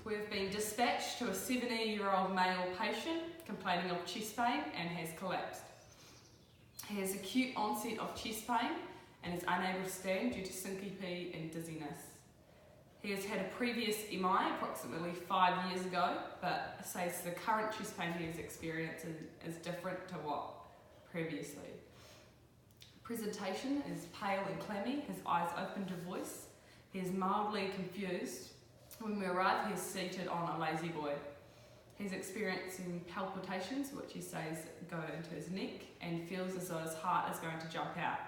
We've been dispatched to a 70-year-old male patient complaining of chest pain and has collapsed. He has acute onset of chest pain and is unable to stand due to syncope and dizziness. He has had a previous MI approximately 5 years ago, but says the current chest pain he is experiencing is different to what previously. Presentation is pale and clammy, his eyes open to voice. He is mildly confused. When we arrive, he is seated on a lazy boy. He's experiencing palpitations, which he says go into his neck, and feels as though his heart is going to jump out.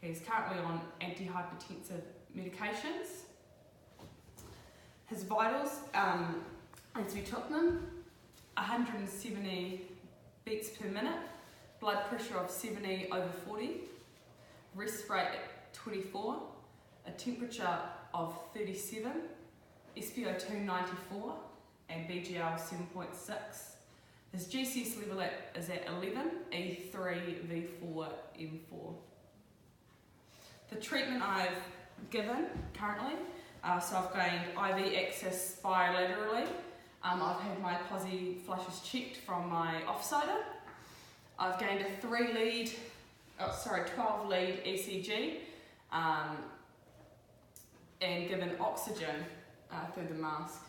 He's currently on antihypertensive medications. His vitals, as we took them, 170 beats per minute, blood pressure of 70/40, rest rate at 24, a temperature of 37, SpO2 94, and BGL 7.6. His GCS level is at 11, E3V4 M4. The treatment I've given currently, so I've gained IV access bilaterally. I've had my posi flushes checked from my offsider. I've gained a 12-lead ECG and given oxygen through the mask.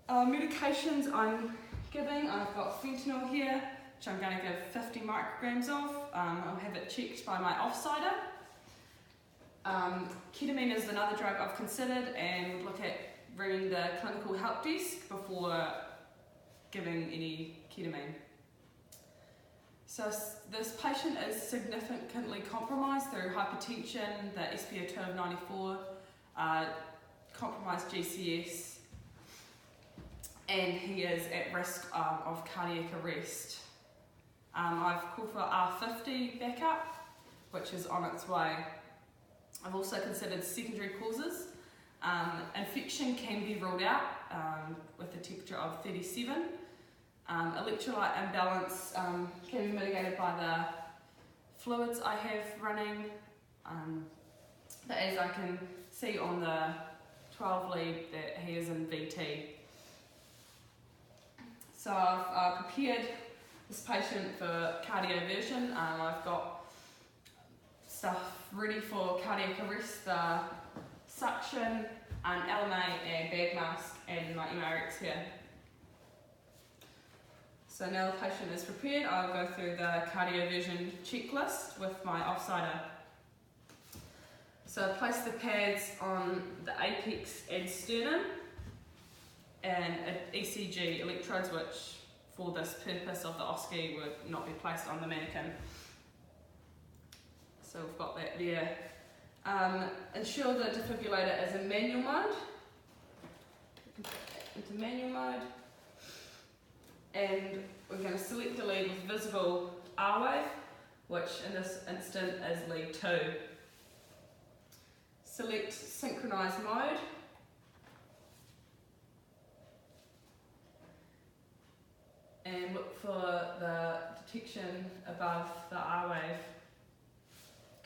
Medications I'm giving, I've got fentanyl here, which I'm going to give 50 micrograms of. I'll have it checked by my offsider. Ketamine is another drug I've considered and would look at ringing the clinical help desk before giving any ketamine. So this patient is significantly compromised through hypertension, the SpO2 of 94, compromised GCS, and he is at risk of cardiac arrest. I've called for R50 backup, which is on its way. I've also considered secondary causes. Infection can be ruled out with a temperature of 37. Electrolyte imbalance can be mitigated by the fluids I have running, but as I can see on the 12 lead that he is in VT. So I've prepared this patient for cardioversion. I've got stuff ready for cardiac arrest, suction, LMA and bag mask, and my MRX here. So now the patient is prepared, I'll go through the cardioversion checklist with my offsider. So place the pads on the apex and sternum, and ECG electrodes, which for this purpose of the OSCE would not be placed on the mannequin. So we've got that there. Ensure the defibrillator is in manual mode. Into manual mode. And we're going to select a lead with visible R wave, which in this instant is lead 2. Select synchronized mode. And look for the detection above the R wave.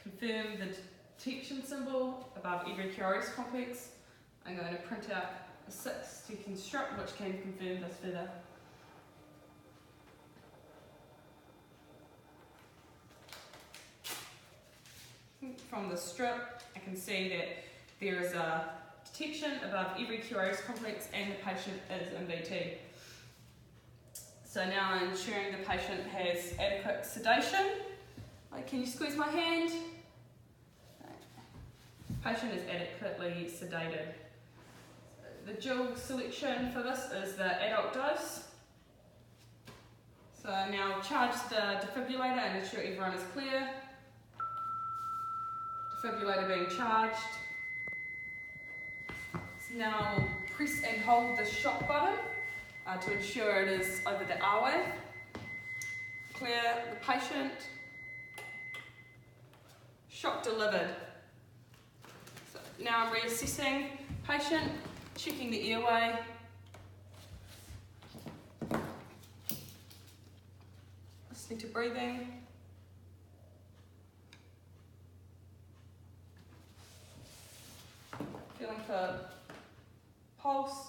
Confirm the detection symbol above every QRS complex. I'm going to print out a 6-second strip which can confirm this further. From the strip, I can see that there is a detection above every QRS complex and the patient is in VT. So now I'm ensuring the patient has adequate sedation. Can you squeeze my hand? Patient is adequately sedated. The dual selection for this is the adult dose. So now charge the defibrillator and ensure everyone is clear. Defibrillator being charged. So now we'll press and hold the shock button to ensure it is over the R wave. Clear the patient. Shock delivered. So now I'm reassessing patient, checking the airway. Listening to breathing. Feeling for pulse,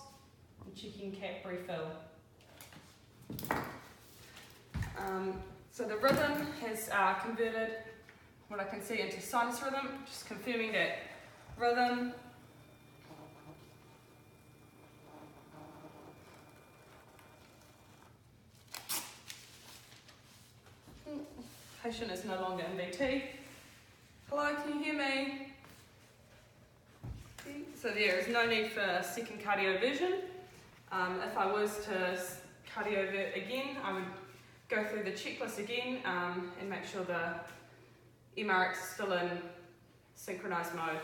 and checking cap refill. So the rhythm has converted what I can see into sinus rhythm, just confirming that rhythm. Patient is no longer in VT. Hello, can you hear me? So there is no need for a second cardioversion. If I was to cardiovert again, I would go through the checklist again and make sure the MRX is still in synchronized mode.